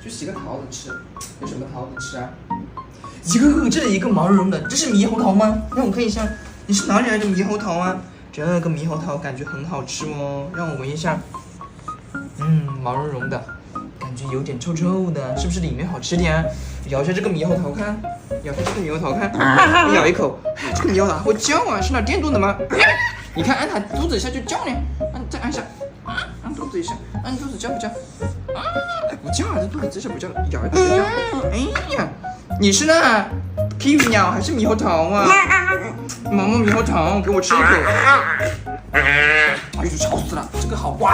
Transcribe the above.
去洗个桃子吃。有什么桃子吃啊？一个恶质的，一个毛茸茸的，这是猕猴桃吗？让我看一下，你是哪里来的猕猴桃啊？这个猕猴桃感觉很好吃哦，让我闻一下。毛茸茸的，感觉有点臭臭的，是不是里面好吃点啊？咬一下这个猕猴桃看，咬一下这个猕猴桃看，咬一口，这个猕猴桃还会叫啊，是拿电动的吗？你看按它肚子一下就叫呢，再按一下，按肚子一下，按肚子叫不叫？不叫啊，这肚子这下不叫，咬一口就叫。哎呀，你是那 kiwi 鸟还是猕猴桃啊？毛毛猕猴桃，给我吃一口。哎呦，吵死了，这个好刮。